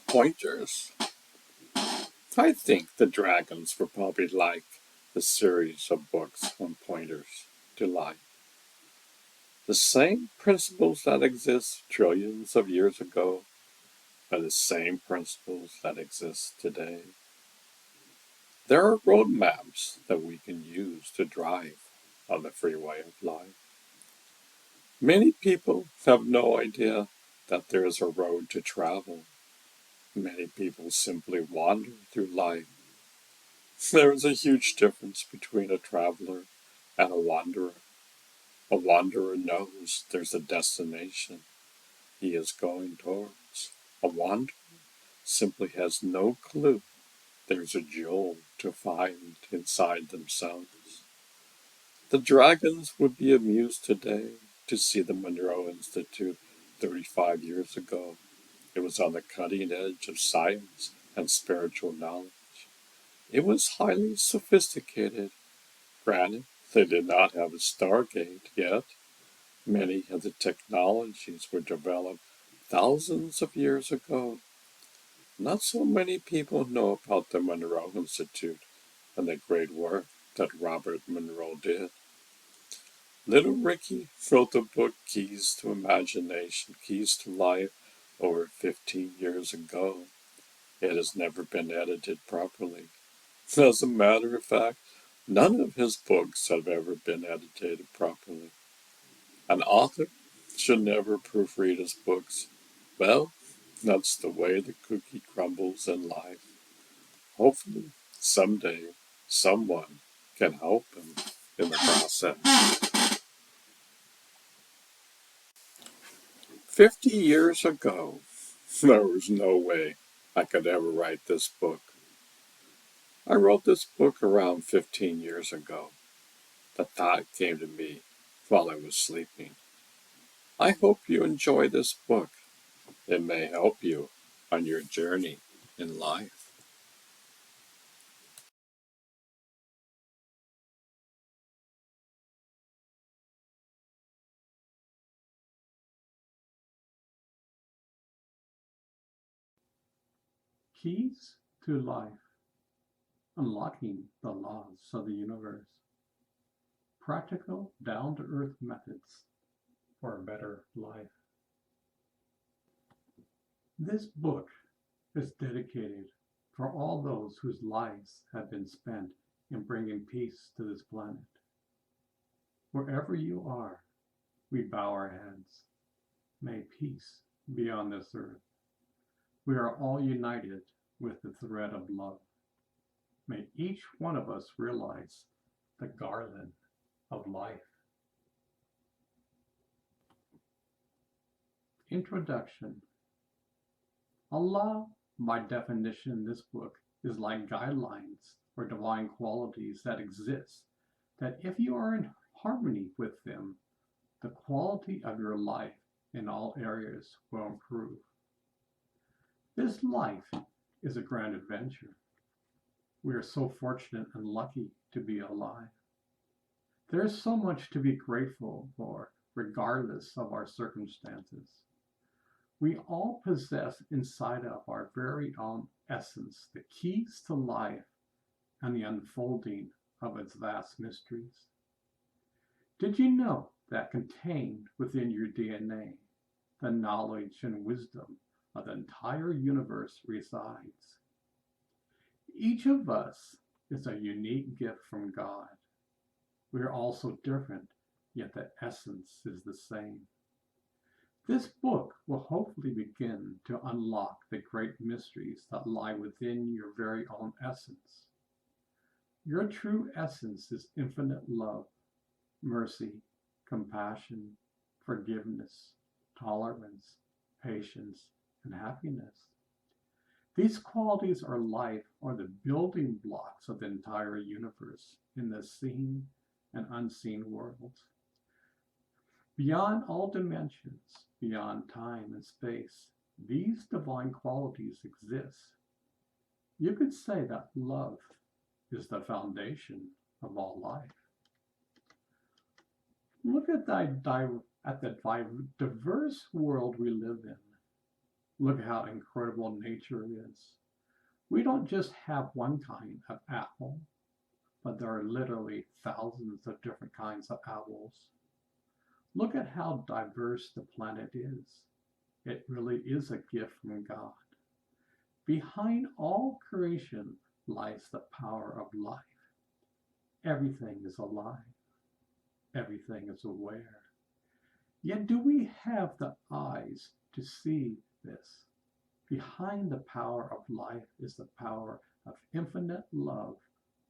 Pointers. I think the dragons were probably like a series of books on pointers to life. The same principles that exist trillions of years ago are the same principles that exist today. There are road maps that we can use to drive on the freeway of life. Many people have no idea that there is a road to travel. Many people simply wander through life. There is a huge difference between a traveler and a wanderer. A wanderer knows there's a destination he is going towards. A wanderer simply has no clue there's a jewel to find inside themselves. The dragons would be amused today to see the Monroe Institute 35 years ago. It was on the cutting edge of science and spiritual knowledge. It was highly sophisticated. Granted, they did not have a Stargate yet. Many of the technologies were developed thousands of years ago. Not so many people know about the Monroe Institute and the great work that Robert Monroe did. Little Ricky wrote the book Keys to Imagination, Keys to Life over 15 years ago. It has never been edited properly. As a matter of fact, none of his books have ever been edited properly. An author should never proofread his books. Well, that's the way the cookie crumbles in life. Hopefully, someday, someone can help him in the process. 50 years ago, there was no way I could ever write this book. I wrote this book around 15 years ago. The thought came to me while I was sleeping. I hope you enjoy this book. It may help you on your journey in life. Keys to Life: Unlocking the Laws of the Universe. Practical, down-to-earth methods for a better life. This book is dedicated for all those whose lives have been spent in bringing peace to this planet. Wherever you are, we bow our heads. May peace be on this earth. We are all united with the thread of love. May each one of us realize the garland of life. Introduction. Allah, by definition in this book, is like guidelines for divine qualities that exist, that if you are in harmony with them, the quality of your life in all areas will improve. This life is a grand adventure. We are so fortunate and lucky to be alive. There is so much to be grateful for, regardless of our circumstances. We all possess inside of our very own essence the keys to life and the unfolding of its vast mysteries. Did you know that contained within your DNA, the knowledge and wisdom of the entire universe resides? Each of us is a unique gift from God. We are all so different, yet the essence is the same. This book will hopefully begin to unlock the great mysteries that lie within your very own essence. Your true essence is infinite love, mercy, compassion, forgiveness, tolerance, patience, and happiness. These qualities are life, or the building blocks of the entire universe in the seen and unseen worlds. Beyond all dimensions, beyond time and space, these divine qualities exist. You could say that love is the foundation of all life. Look at the diverse world we live in. Look how incredible nature is. We don't just have one kind of apple, but there are literally thousands of different kinds of apples. Look at how diverse the planet is. It really is a gift from God. Behind all creation lies the power of life. Everything is alive. Everything is aware. Yet do we have the eyes to see this? Behind the power of life is the power of infinite love,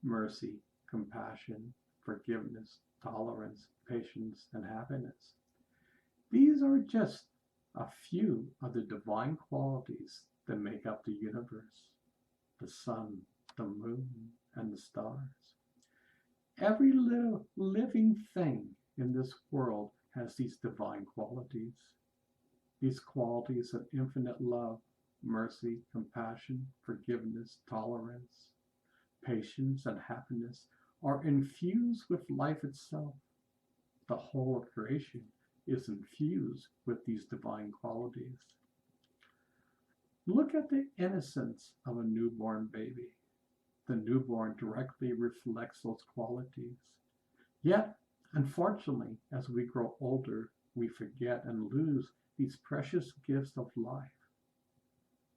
mercy, compassion, forgiveness, tolerance, patience, and happiness. These are just a few of the divine qualities that make up the universe, the sun, the moon, and the stars. Every little living thing in this world has these divine qualities. These qualities of infinite love, mercy, compassion, forgiveness, tolerance, patience, and happiness are infused with life itself. The whole of creation is infused with these divine qualities. Look at the innocence of a newborn baby. The newborn directly reflects those qualities. Yet, unfortunately, as we grow older, we forget and lose these precious gifts of life.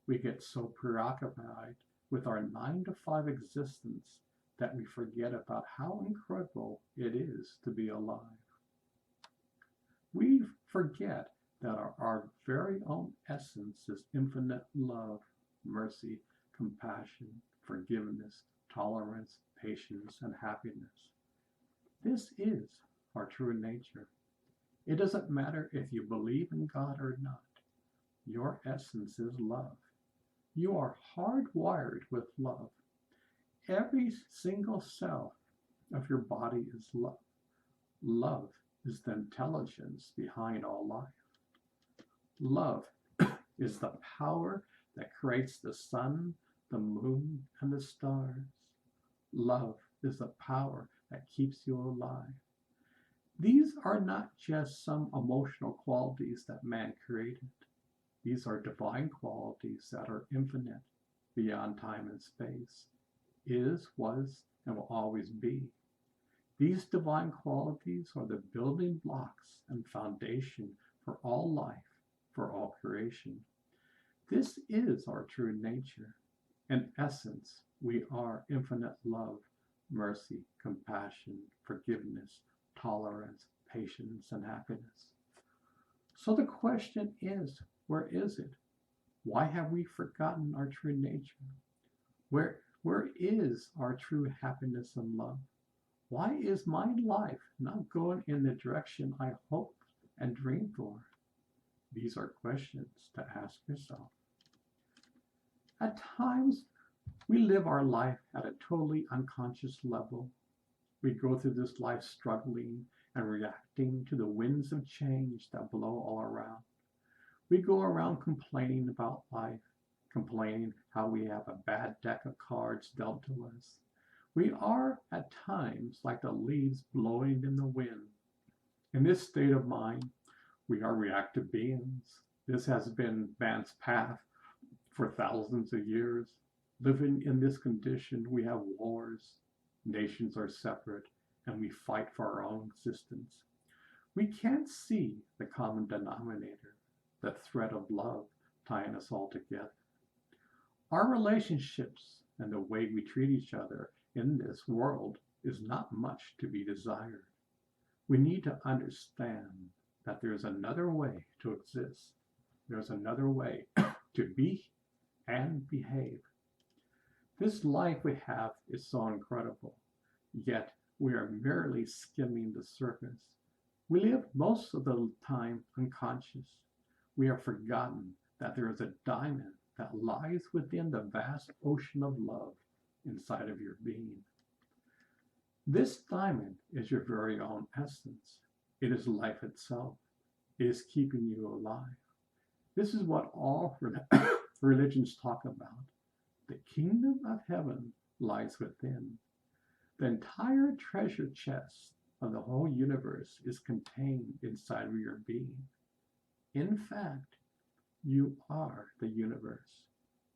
We get so preoccupied with our 9 to 5 existence that we forget about how incredible it is to be alive. We forget that our very own essence is infinite love, mercy, compassion, forgiveness, tolerance, patience, and happiness. This is our true nature. It doesn't matter if you believe in God or not. Your essence is love. You are hardwired with love. Every single cell of your body is love. Love is the intelligence behind all life. Love is the power that creates the sun, the moon, and the stars. Love is the power that keeps you alive. These are not just some emotional qualities that man created. These are divine qualities that are infinite, beyond time and space, is, was, and will always be. These divine qualities are the building blocks and foundation for all life, for all creation. This is our true nature. In essence, we are infinite love, mercy, compassion, forgiveness, tolerance, patience, and happiness. So the question is, where is it? Why have we forgotten our true nature? Where is our true happiness and love? Why is my life not going in the direction I hoped and dreamed for? These are questions to ask yourself. At times, we live our life at a totally unconscious level. We go through this life struggling and reacting to the winds of change that blow all around. We go around complaining about life, complaining how we have a bad deck of cards dealt to us. We are at times like the leaves blowing in the wind. In this state of mind, we are reactive beings. This has been man's path for thousands of years. Living in this condition, we have wars. Nations are separate, and we fight for our own existence. We can't see the common denominator, the thread of love tying us all together. Our relationships and the way we treat each other in this world is not much to be desired. We need to understand that there's another way to exist. There's another way to be and behave. This life we have is so incredible, yet we are merely skimming the surface. We live most of the time unconscious. We have forgotten that there is a diamond that lies within the vast ocean of love inside of your being. This diamond is your very own essence. It is life itself. It is keeping you alive. This is what all religions talk about. The kingdom of heaven lies within. The entire treasure chest of the whole universe is contained inside of your being. In fact, You are the universe.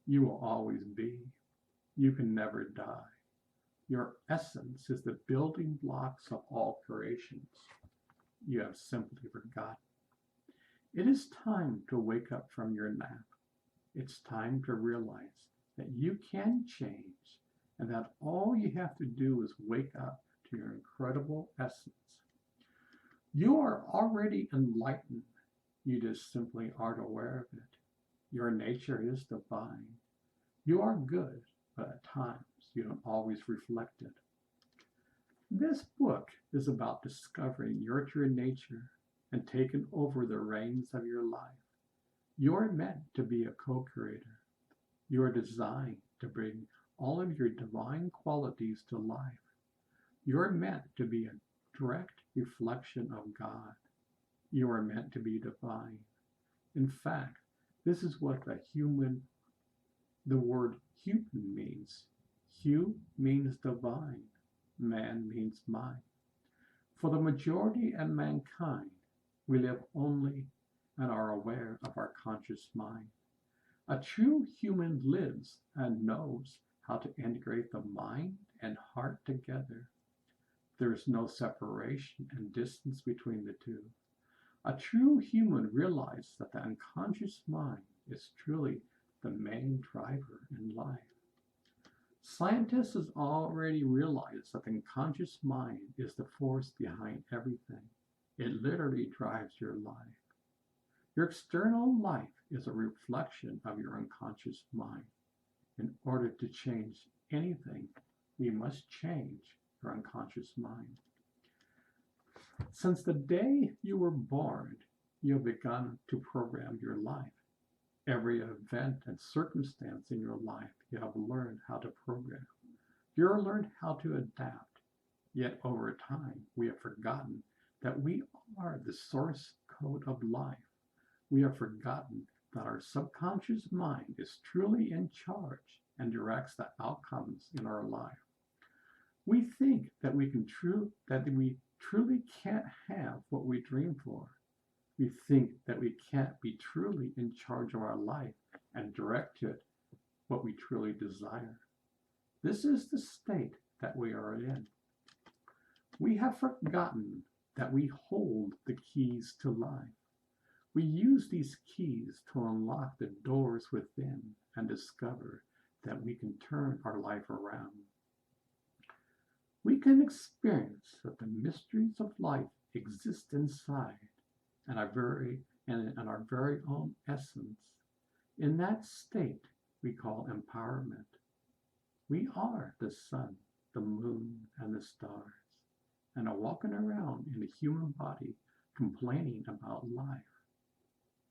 You will always be. You can never die. Your essence is the building blocks of all creations. You have simply forgotten. It is time to wake up from your nap. It's time to realize that you can change and that all you have to do is wake up to your incredible essence. You are already enlightened. You just simply aren't aware of it. Your nature is divine. You are good, but at times you don't always reflect it. This book is about discovering your true nature and taking over the reins of your life. You are meant to be a co-creator. You are designed to bring all of your divine qualities to life. You are meant to be a direct reflection of God. You are meant to be divine. In fact, this is what the word human means. Hu means divine. Man means mind. For the majority of mankind, we live only and are aware of our conscious mind. A true human lives and knows how to integrate the mind and heart together. There is no separation and distance between the two. A true human realizes that the unconscious mind is truly the main driver in life. Scientists have already realized that the unconscious mind is the force behind everything. It literally drives your life. Your external life is a reflection of your unconscious mind. In order to change anything, we must change your unconscious mind. Since the day you were born, you have begun to program your life. Every event and circumstance in your life, you have learned how to program. You have learned how to adapt. Yet over time, we have forgotten that we are the source code of life. We have forgotten that our subconscious mind is truly in charge and directs the outcomes in our life. We think that we truly can't have what we dream for. We think that we can't be truly in charge of our life and direct it what we truly desire. This is the state that we are in. We have forgotten that we hold the keys to life. We use these keys to unlock the doors within and discover that we can turn our life around. We can experience that the mysteries of life exist inside and our very own essence. In that state we call empowerment. We are the sun, the moon, and the stars, and are walking around in a human body complaining about life.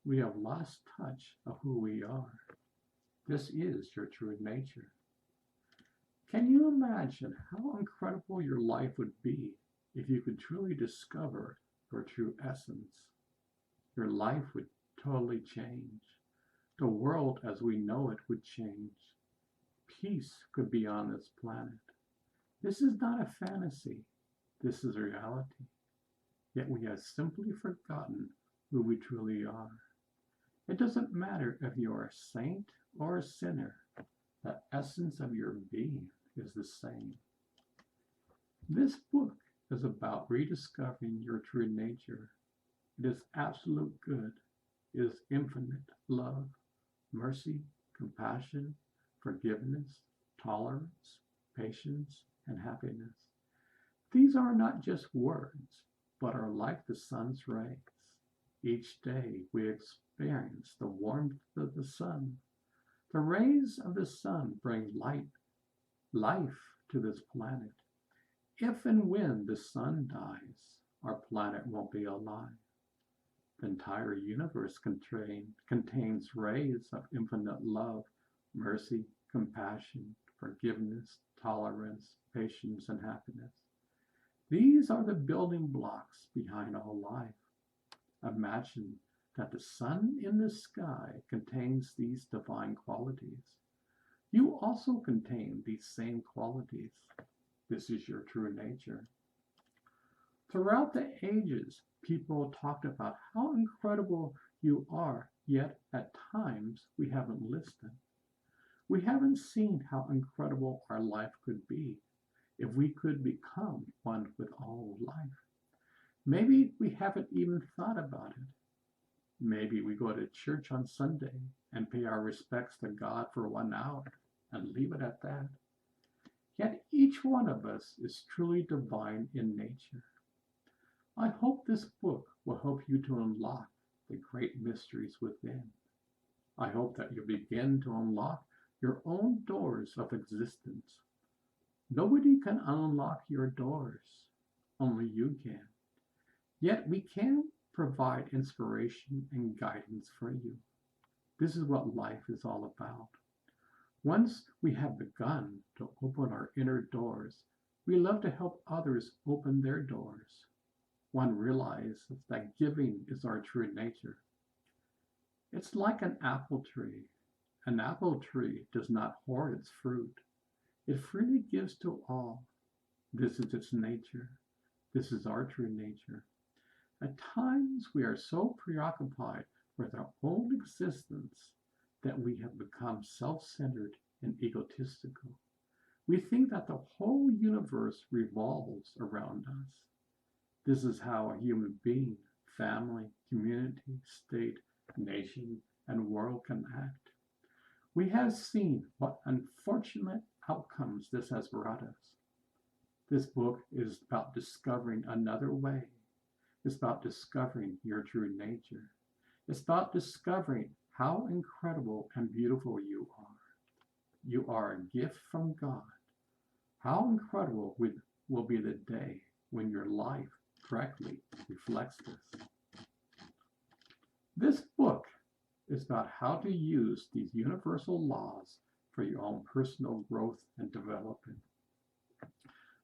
We have lost touch of who we are. This is your true nature. Can you imagine how incredible your life would be if you could truly discover your true essence? Your life would totally change. The world as we know it would change. Peace could be on this planet. This is not a fantasy. This is reality. Yet we have simply forgotten who we truly are. It doesn't matter if you are a saint or a sinner. The essence of your being is the same. This book is about rediscovering your true nature. It is absolute good. It is infinite love, mercy, compassion, forgiveness, tolerance, patience, and happiness. These are not just words, but are like the sun's rays. Each day we experience the warmth of the sun. The rays of the sun bring life to this planet. If and when the sun dies, our planet won't be alive. The entire universe contains rays of infinite love, mercy, compassion, forgiveness, tolerance, patience, and happiness. These are the building blocks behind all life. Imagine that the sun in the sky contains these divine qualities. You also contain these same qualities. This is your true nature. Throughout the ages, people talked about how incredible you are Yet at times we haven't listened. We haven't seen how incredible our life could be if we could become one with all of life. Maybe we haven't even thought about it. Maybe we go to church on Sunday and pay our respects to God for 1 hour and leave it at that. Yet each one of us is truly divine in nature. I hope this book will help you to unlock the great mysteries within. I hope that you begin to unlock your own doors of existence. Nobody can unlock your doors, only you can. Yet we can provide inspiration and guidance for you. This is what life is all about. Once we have begun to open our inner doors, we love to help others open their doors. One realizes that giving is our true nature. It's like an apple tree. An apple tree does not hoard its fruit. It freely gives to all. This is its nature. This is our true nature. At times we are so preoccupied with our own existence that we have become self-centered and egotistical. We think that the whole universe revolves around us. This is how a human being, family, community, state, nation, and world can act. We have seen what unfortunate outcomes this has brought us. This book is about discovering another way. It's about discovering your true nature. It's about discovering how incredible and beautiful you are. You are a gift from God. How incredible will be the day when your life correctly reflects this. This book is about how to use these universal laws for your own personal growth and development.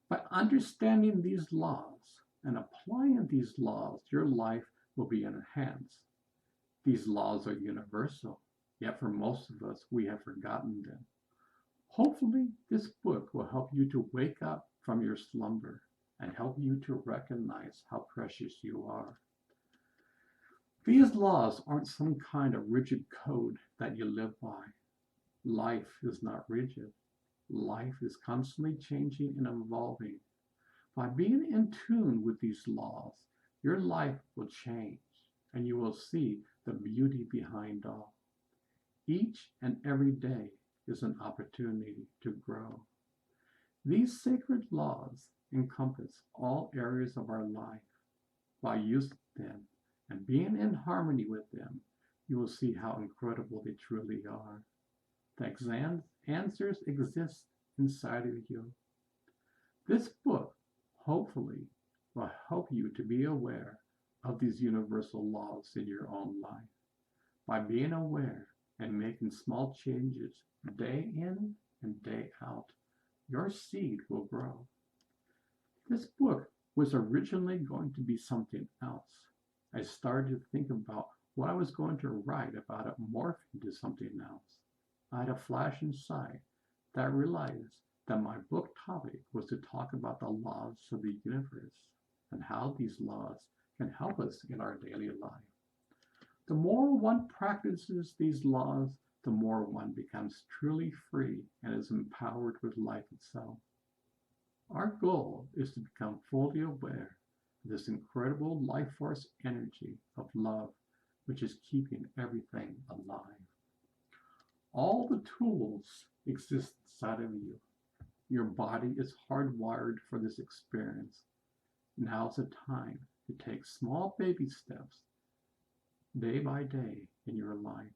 By understanding these laws and applying these laws, your life will be enhanced. These laws are universal, yet for most of us, we have forgotten them. Hopefully, this book will help you to wake up from your slumber and help you to recognize how precious you are. These laws aren't some kind of rigid code that you live by. Life is not rigid. Life is constantly changing and evolving. By being in tune with these laws, your life will change and you will see the beauty behind all. Each and every day is an opportunity to grow. These sacred laws encompass all areas of our life. By using them and being in harmony with them, you will see how incredible they truly are. The answers exist inside of you. This book, hopefully, will help you to be aware of these universal laws in your own life. By being aware and making small changes day in and day out, your seed will grow. This book was originally going to be something else. I started to think about what I was going to write about it morphed into something else. I had a flash inside that I realized that my book topic was to talk about the laws of the universe and how these laws can help us in our daily life. The more one practices these laws, the more one becomes truly free and is empowered with life itself. Our goal is to become fully aware of this incredible life force energy of love, which is keeping everything alive. All the tools exist inside of you. Your body is hardwired for this experience. Now's the time to take small baby steps day by day in your life.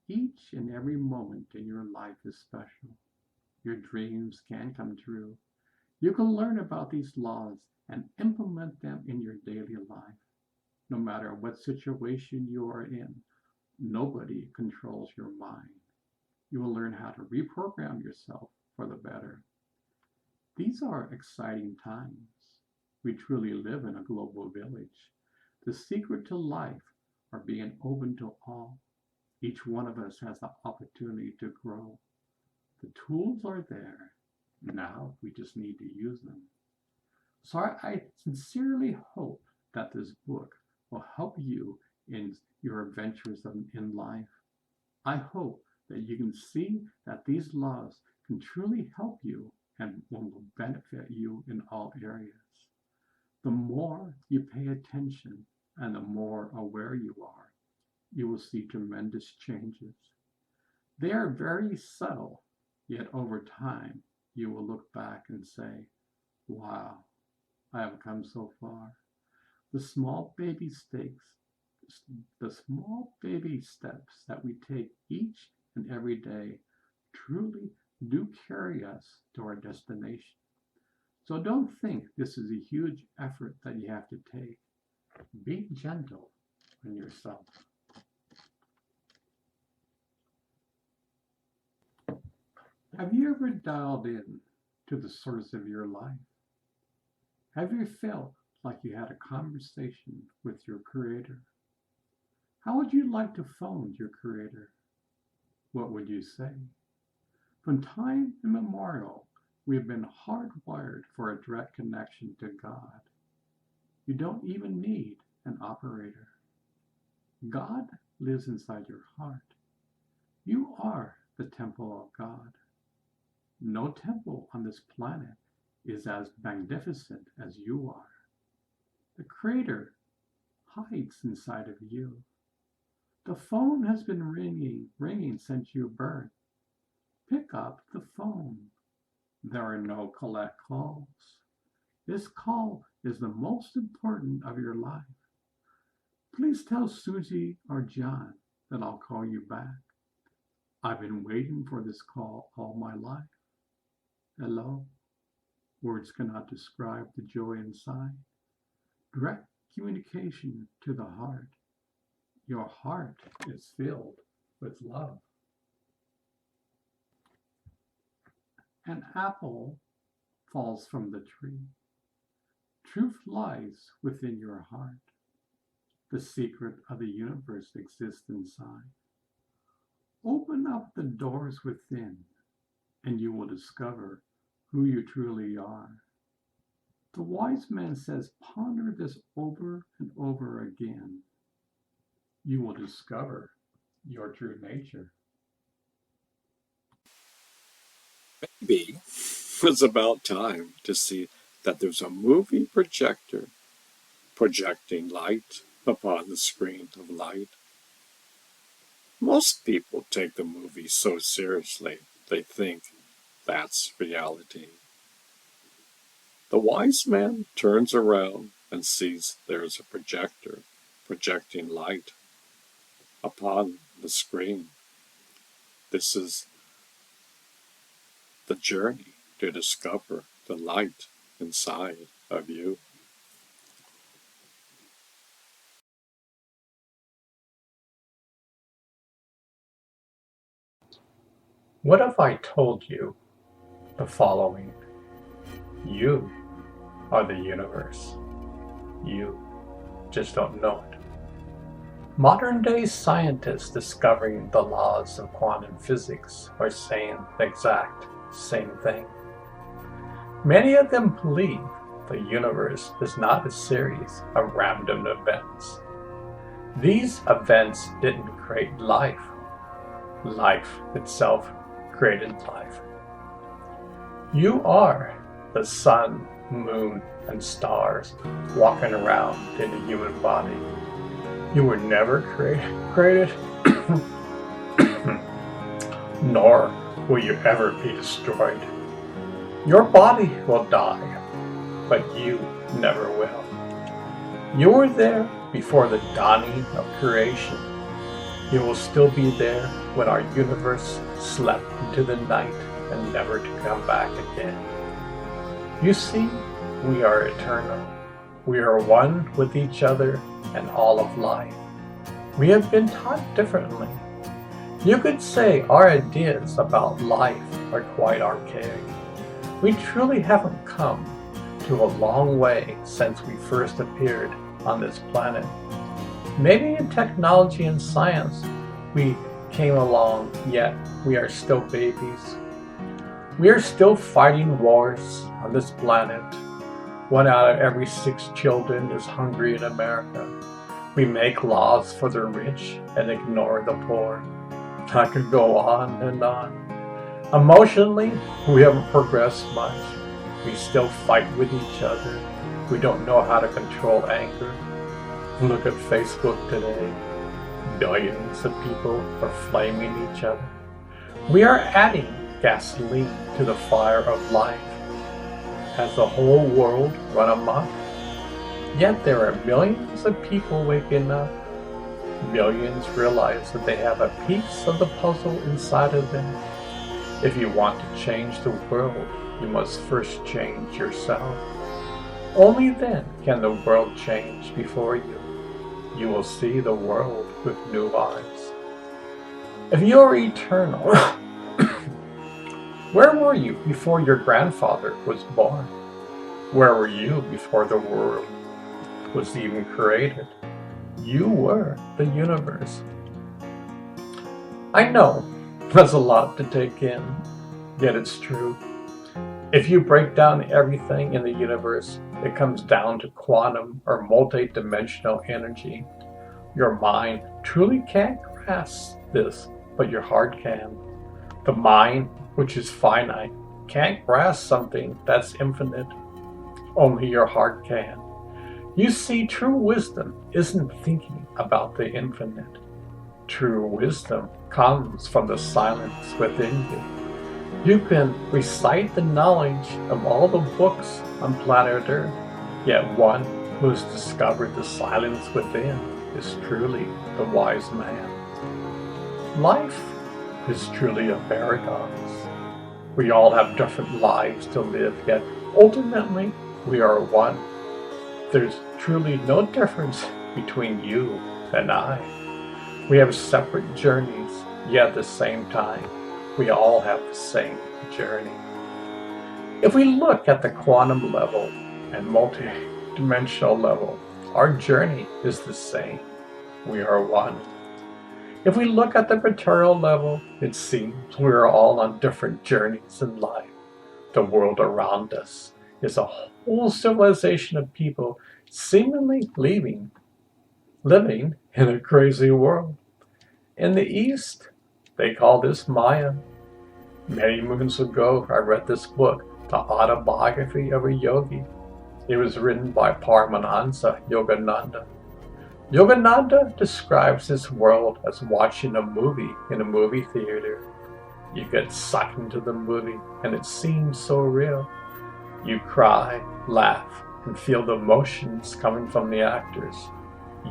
Each and every moment in your life is special. Your dreams can come true. You can learn about these laws and implement them in your daily life. No matter what situation you are in, nobody controls your mind. You will learn how to reprogram yourself for the better. These are exciting times. We truly live in a global village. The secret to life are being open to all. Each one of us has the opportunity to grow. The tools are there. Now we just need to use them. So I sincerely hope that this book will help you in your adventures in life. I hope that you can see that these laws can truly help you and will benefit you in all areas. The more you pay attention and the more aware you are, you will see tremendous changes. They are very subtle, yet over time you will look back and say, wow, I have come so far. The small baby steps that we take each and every day truly do carry us to our destination. So don't think this is a huge effort that you have to take. Be gentle on yourself. Have you ever dialed in to the source of your life? Have you felt like you had a conversation with your Creator? How would you like to phone your Creator? What would you say? From time immemorial, we have been hardwired for a direct connection to God. You don't even need an operator. God lives inside your heart. You are the temple of God. No temple on this planet is as magnificent as you are. The Creator hides inside of you. The phone has been ringing since you birth. Pick up the phone. There are no collect calls. This call is the most important of your life. Please tell Susie or John that I'll call you back. I've been waiting for this call all my life. Hello? Words cannot describe the joy inside. Direct communication to the heart. Your heart is filled with love. An apple falls from the tree. Truth lies within your heart. The secret of the universe exists inside. Open up the doors within, and you will discover who you truly are. The wise man says, ponder this over and over again. You will discover your true nature. Maybe it's about time to see that there's a movie projector projecting light upon the screen of light. Most people take the movie so seriously they think that's reality. The wise man turns around and sees there's a projector projecting light upon the screen. This is the journey to discover the light inside of you. What if I told you the following? You are the universe. You just don't know it. Modern day scientists discovering the laws of quantum physics are saying the exact same thing. Many of them believe the universe is not a series of random events. These events didn't create life. Life itself created life. You are the sun, moon, and stars walking around in a human body. You were never created, nor will you ever be destroyed. Your body will die, but you never will. You were there before the dawning of creation. You will still be there when our universe slept into the night and never to come back again. You see, we are eternal. We are one with each other and all of life. We have been taught differently. You could say our ideas about life are quite archaic. We truly haven't come to a long way since we first appeared on this planet. Maybe in technology and science we came along, yet we are still babies. We are still fighting wars on this planet. 1 out of every 6 children is hungry in America. We make laws for the rich and ignore the poor. I could go on and on. Emotionally, we haven't progressed much. We still fight with each other. We don't know how to control anger. Look at Facebook today. Billions of people are flaming each other. We are adding gasoline to the fire of life. Has the whole world run amok? Yet there are millions of people waking up. Millions realize that they have a piece of the puzzle inside of them. If you want to change the world, you must first change yourself. Only then can the world change before you. You will see the world with new eyes. If you are eternal, where were you before your grandfather was born? Where were you before the world was even created? You were the universe. I know that's a lot to take in, yet it's true. If you break down everything in the universe, it comes down to quantum or multi-dimensional energy. Your mind truly can't grasp this, but your heart can. The mind, which is finite, can't grasp something that's infinite. Only your heart can. You see, true wisdom isn't thinking about the infinite. True wisdom comes from the silence within you. You can recite the knowledge of all the books on planet Earth, yet one who has discovered the silence within is truly the wise man. Life is truly a paradox. We all have different lives to live, yet ultimately we are one. There's truly no difference between you and I. We have separate journeys, yet at the same time, we all have the same journey. If we look at the quantum level and multi-dimensional level, our journey is the same. We are one. If we look at the material level, it seems we are all on different journeys in life. The world around us is a whole civilization of people seemingly living in a crazy world. In the East, they call this Maya. Many moons ago, I read this book, The Autobiography of a Yogi. It was written by Paramahansa Yogananda. Yogananda describes this world as watching a movie in a movie theater. You get sucked into the movie, and it seems so real. You cry, laugh, and feel the emotions coming from the actors.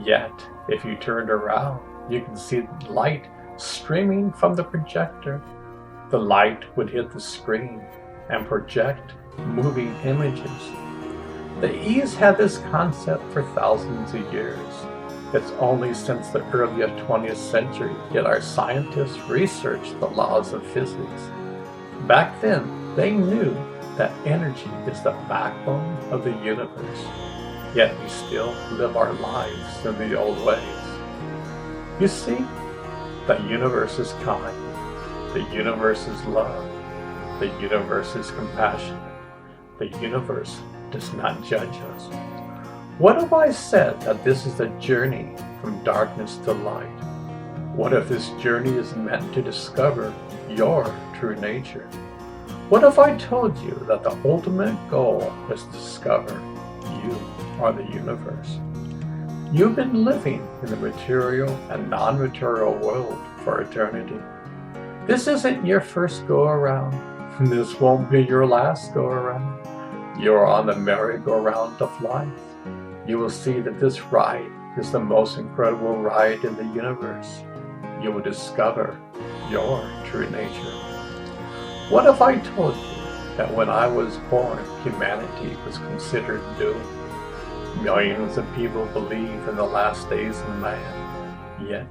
Yet, if you turned around, you can see the light streaming from the projector. The light would hit the screen and project moving images. The East had this concept for thousands of years. It's only since the early 20th century that our scientists researched the laws of physics. Back then, they knew that energy is the backbone of the universe, yet we still live our lives in the old ways. You see, the universe is kind, the universe is love, the universe is compassionate, the universe does not judge us. What if I said that this is a journey from darkness to light? What if this journey is meant to discover your true nature? What if I told you that the ultimate goal is to discover you are the universe? You've been living in the material and non-material world for eternity. This isn't your first go-around. This won't be your last go-around. You're on the merry-go-round of life. You will see that this ride is the most incredible ride in the universe. You will discover your true nature. What if I told you that when I was born, humanity was considered doomed? Millions of people believe in the last days of man, yet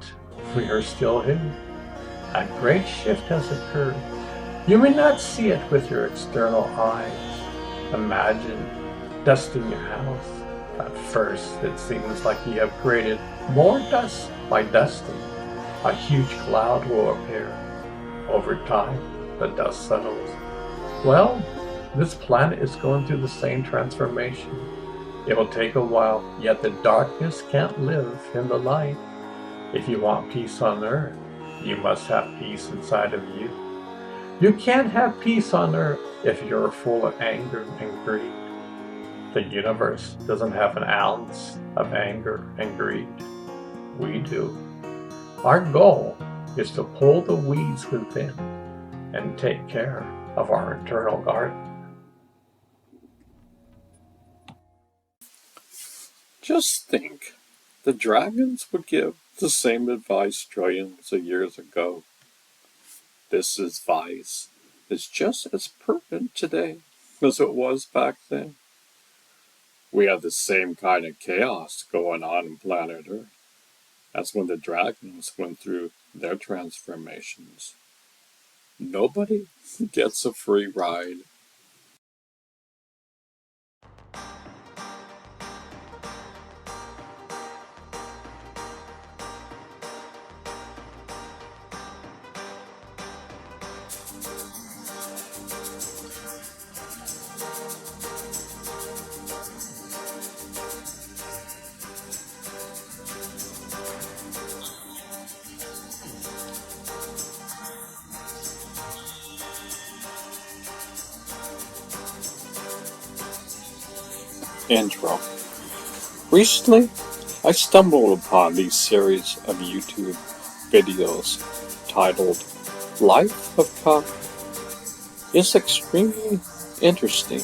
we are still here. A great shift has occurred. You may not see it with your external eyes. Imagine dusting your house. At first, it seems like you have created more dust by dusting. A huge cloud will appear. Over time, the dust settles. Well, this planet is going through the same transformation. It will take a while, yet the darkness can't live in the light. If you want peace on earth, you must have peace inside of you. You can't have peace on earth if you're full of anger and greed. The universe doesn't have an ounce of anger and greed. We do. Our goal is to pull the weeds within and take care of our internal garden. Just think, the dragons would give the same advice trillions of years ago. This advice is just as pertinent today as it was back then. We have the same kind of chaos going on in planet Earth as when the dragons went through their transformations. Nobody gets a free ride. Intro. Recently, I stumbled upon these series of YouTube videos titled Life of Kai. It's extremely interesting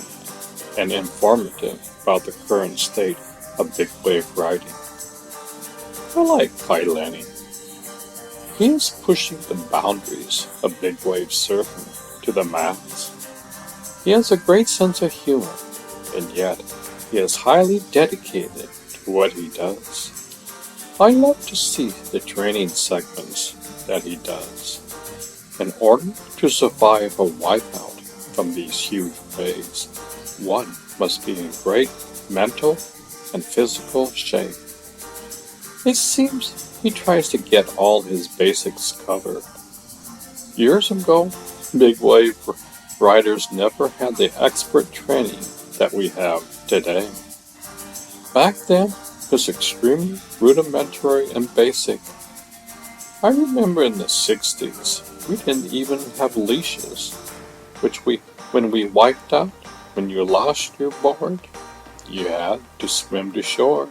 and informative about the current state of big wave riding. I like Kai Lenny. He is pushing the boundaries of big wave surfing to the max. He has a great sense of humor, and yet he is highly dedicated to what he does. I love to see the training segments that he does. In order to survive a wipeout from these huge waves, one must be in great mental and physical shape. It seems he tries to get all his basics covered. Years ago, big wave riders never had the expert training that we have today. Back then, it was extremely rudimentary and basic. I remember in the 60s, we didn't even have leashes, when we wiped out, when you lost your board, you had to swim to shore.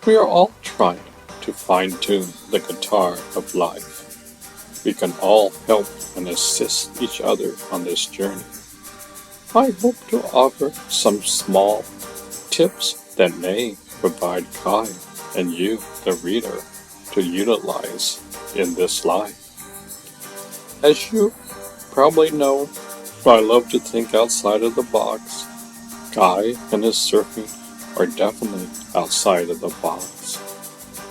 We are all trying to fine-tune the guitar of life. We can all help and assist each other on this journey. I hope to offer some small tips that may provide Kai and you, the reader, to utilize in this life. As you probably know, I love to think outside of the box. Kai and his surfing are definitely outside of the box.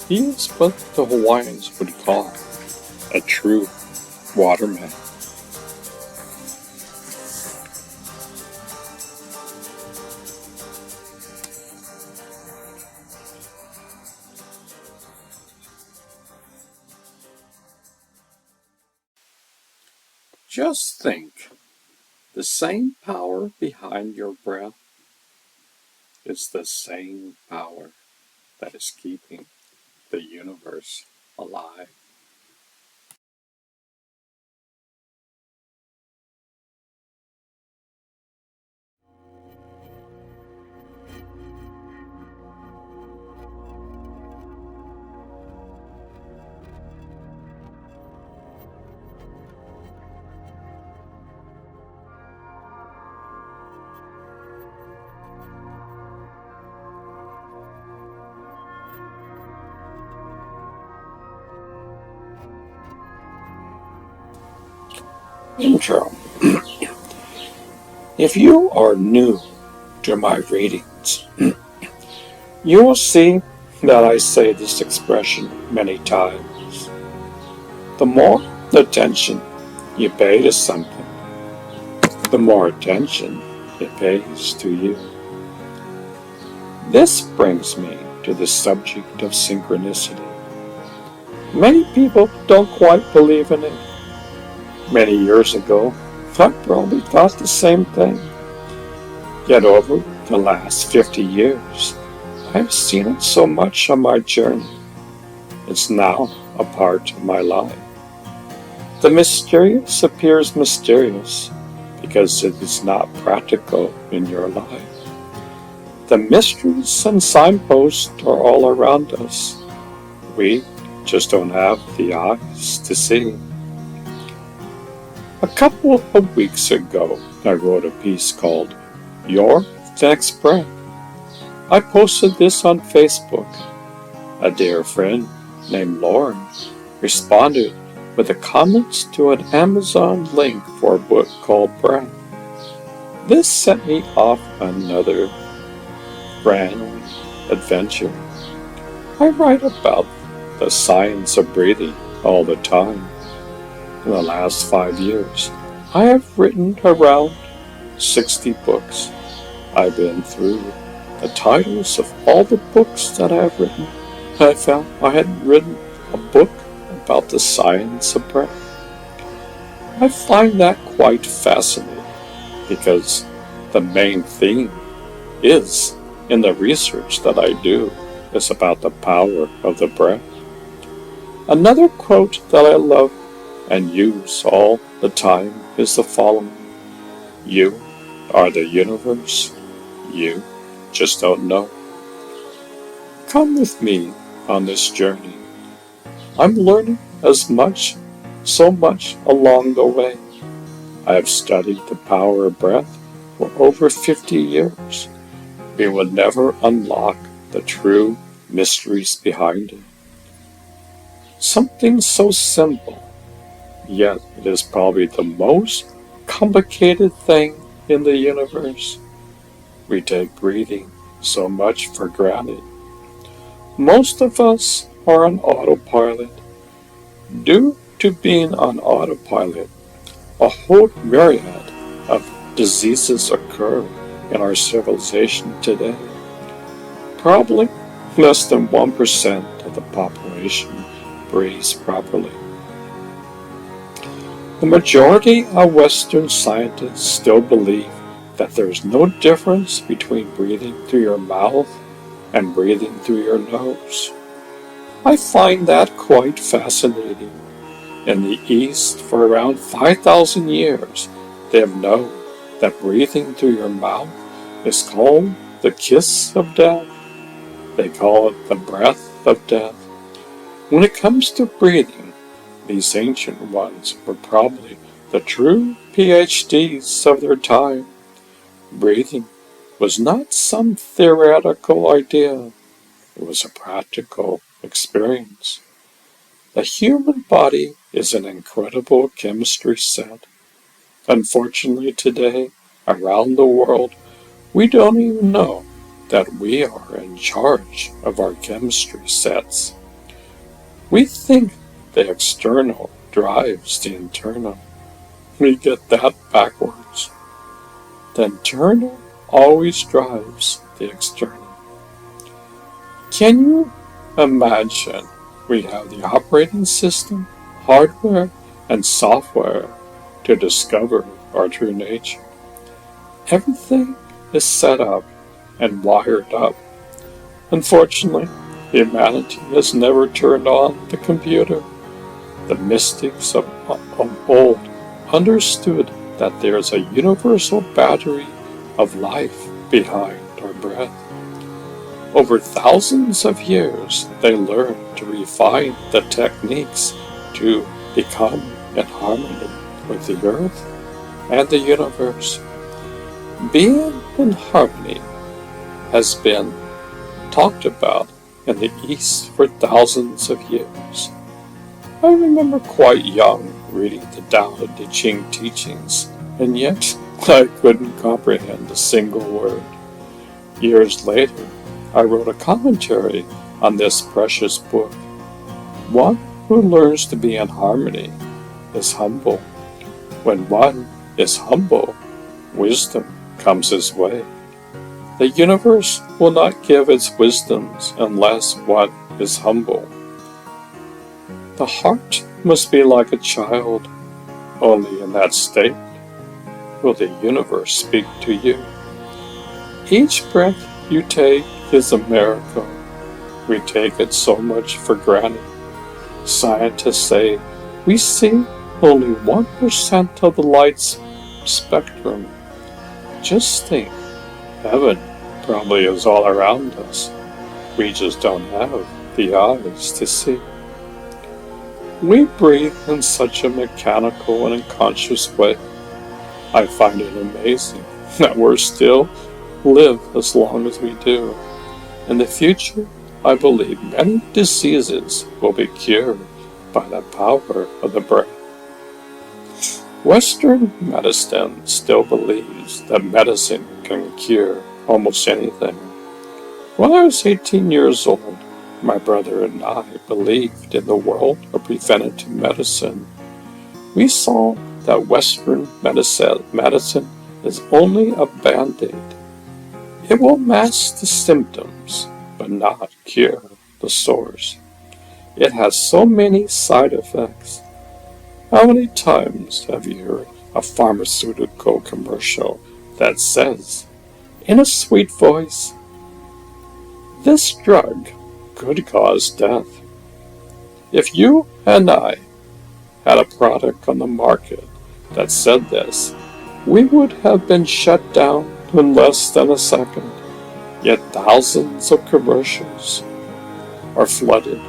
He is what the Hawaiians would call a true waterman. Just think, the same power behind your breath is the same power that is keeping the universe alive. Intro. If you are new to my readings, you will see that I say this expression many times. The more attention you pay to something, the more attention it pays to you. This brings me to the subject of synchronicity. Many people don't quite believe in it. Many years ago, I probably thought the same thing. Yet over the last 50 years, I've seen it so much on my journey. It's now a part of my life. The mysterious appears mysterious because it is not practical in your life. The mysteries and signposts are all around us. We just don't have the eyes to see. A couple of weeks ago, I wrote a piece called Your Next Breath. I posted this on Facebook. A dear friend named Lauren responded with a comment to an Amazon link for a book called Breath. This set me off another grand adventure. I write about the science of breathing all the time. In the last 5 years, I have written around 60 books. I've been through the titles of all the books that I have written. I found I had written a book about the science of breath. I find that quite fascinating because the main theme is in the research that I do is about the power of the breath. Another quote that I love and use all the time is the following: You are the universe. You just don't know. Come with me on this journey. I'm learning so much along the way. I have studied the power of breath for over 50 years. We will never unlock the true mysteries behind it. Something so simple, yet it is probably the most complicated thing in the universe. We take breathing so much for granted. Most of us are on autopilot. Due to being on autopilot, a whole myriad of diseases occur in our civilization today. Probably less than 1% of the population breathes properly. The majority of Western scientists still believe that there is no difference between breathing through your mouth and breathing through your nose. I find that quite fascinating. In the East, for around 5,000 years, they have known that breathing through your mouth is called the kiss of death. They call it the breath of death. When it comes to breathing, these ancient ones were probably the true PhDs of their time. Breathing was not some theoretical idea. It was a practical experience. The human body is an incredible chemistry set. Unfortunately today, around the world, we don't even know that we are in charge of our chemistry sets. We think the external drives the internal. We get that backwards. The internal always drives the external. Can you imagine we have the operating system, hardware, and software to discover our true nature? Everything is set up and wired up. Unfortunately, humanity has never turned on the computer. The mystics of old understood that there is a universal battery of life behind our breath. Over thousands of years, they learned to refine the techniques to become in harmony with the earth and the universe. Being in harmony has been talked about in the East for thousands of years. I remember quite young reading the Tao Te Ching teachings, and yet I couldn't comprehend a single word. Years later, I wrote a commentary on this precious book. One who learns to be in harmony is humble. When one is humble, wisdom comes his way. The universe will not give its wisdoms unless one is humble. The heart must be like a child. Only in that state will the universe speak to you. Each breath you take is a miracle. We take it so much for granted. Scientists say we see only 1% of the light's spectrum. Just think, heaven probably is all around us. We just don't have the eyes to see. We breathe in such a mechanical and unconscious way. I find it amazing that we're still live as long as we do. In the future, I believe many diseases will be cured by the power of the breath. Western medicine still believes that medicine can cure almost anything. When I was 18 years old, my brother and I believed in the world of preventative medicine. We saw that Western medicine is only a band-aid. It will mask the symptoms, but not cure the source. It has so many side effects. How many times have you heard a pharmaceutical commercial that says, in a sweet voice, this drug could cause death? If you and I had a product on the market that said this, we would have been shut down in less than a second. Yet thousands of commercials are flooded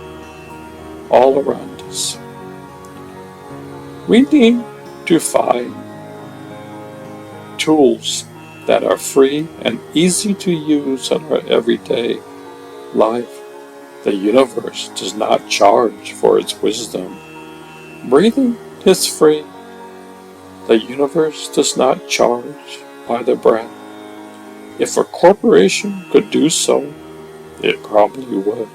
all around us. We need to find tools that are free and easy to use in our everyday life. The universe does not charge for its wisdom. Breathing is free. The universe does not charge by the breath. If a corporation could do so, it probably would.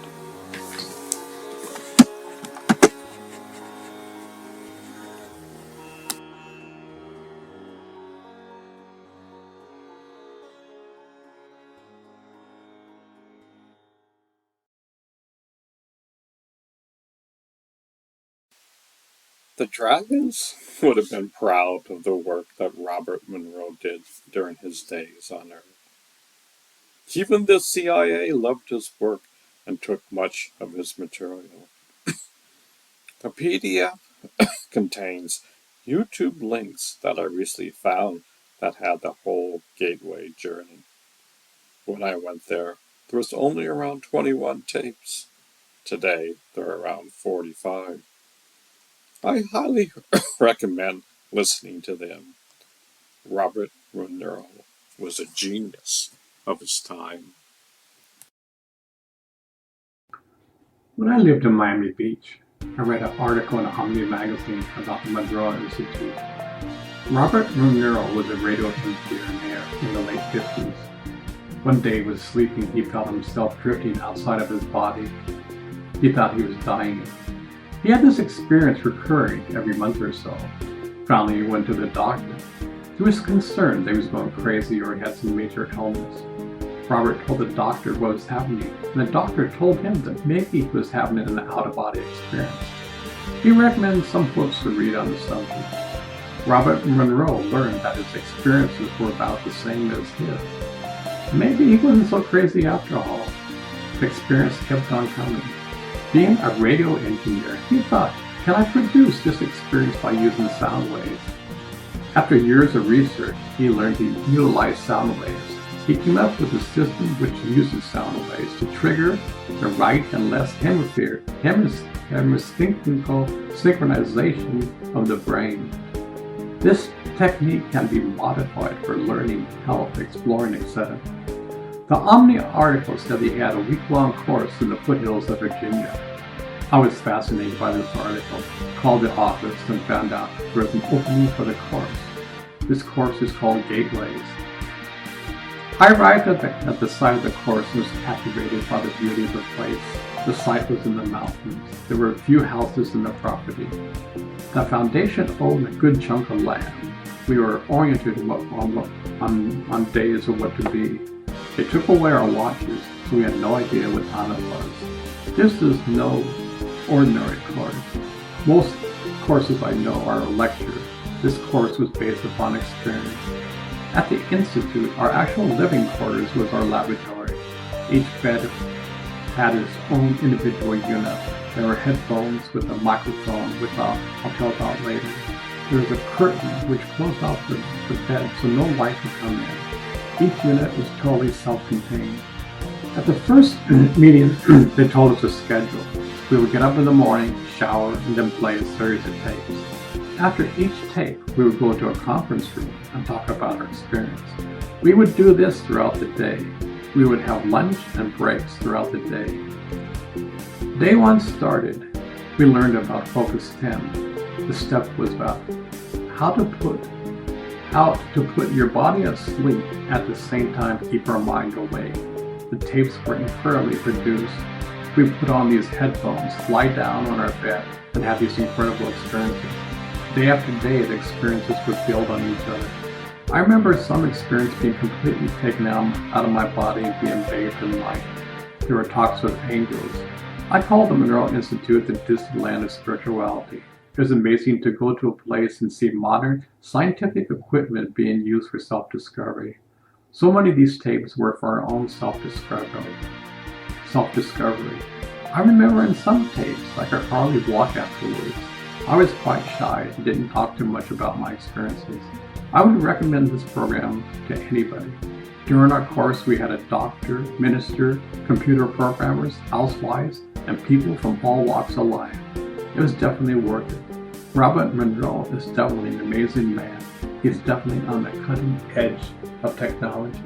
The Dragons would have been proud of the work that Robert Monroe did during his days on Earth. Even the CIA loved his work and took much of his material. The PDF contains YouTube links that I recently found that had the whole Gateway journey. When I went there was only around 21 tapes. Today, there are around 45. I highly recommend listening to them. Robert Monroe was a genius of his time. When I lived in Miami Beach, I read an article in Omni magazine about the Monroe Institute. Robert Monroe was a radio engineer in the late 50s. One day he was sleeping, he felt himself drifting outside of his body. He thought he was dying. He had this experience recurring every month or so. Finally, he went to the doctor. He was concerned that he was going crazy or he had some major illness. Robert told the doctor what was happening, and the doctor told him that maybe he was having an out-of-body experience. He recommended some books to read on the subject. Robert Monroe learned that his experiences were about the same as his. Maybe he wasn't so crazy after all. The experience kept on coming. Being a radio engineer, he thought, can I produce this experience by using sound waves? After years of research, he learned to utilize sound waves. He came up with a system which uses sound waves to trigger the right and left hemisphere synchronization of the brain. This technique can be modified for learning, health, exploring, etc. The Omni article said he had a week-long course in the foothills of Virginia. I was fascinated by this article, called the office, and found out there was an opening for the course. This course is called Gateways. I arrived at the site of the course and was captivated by the beauty of the place. The site was in the mountains. There were a few houses in the property. The foundation owned a good chunk of land. We were oriented on days of what to be. They took away our watches, so we had no idea what time it was. This is no ordinary course. Most courses I know are a lecture. This course was based upon experience. At the Institute, our actual living quarters was our laboratory. Each bed had its own individual unit. There were headphones with a microphone, which I'll tell about later. There was a curtain which closed off the bed so no light could come in. Each unit was totally self-contained. At the first meeting, they told us a schedule. We would get up in the morning, shower, and then play a series of tapes. After each tape, we would go to a conference room and talk about our experience. We would do this throughout the day. We would have lunch and breaks throughout the day. Day 1 started. We learned about Focus 10. The step was about how to put your body asleep at the same time keep our mind awake. The tapes were incredibly produced. We put on these headphones, lie down on our bed, and have these incredible experiences. Day after day, the experiences would build on each other. I remember some experience being completely taken out of my body and being bathed in light. There were talks with angels. I call the Monroe Institute the Disneyland of spirituality. It was amazing to go to a place and see modern scientific equipment being used for self-discovery. So many of these tapes were for our own self-discovery. I remember in some tapes, I could hardly walk afterwards. I was quite shy and didn't talk too much about my experiences. I would recommend this program to anybody. During our course, we had a doctor, minister, computer programmers, housewives, and people from all walks of life. It was definitely worth it. Robert Monroe is definitely an amazing man. He's definitely on the cutting edge of technology.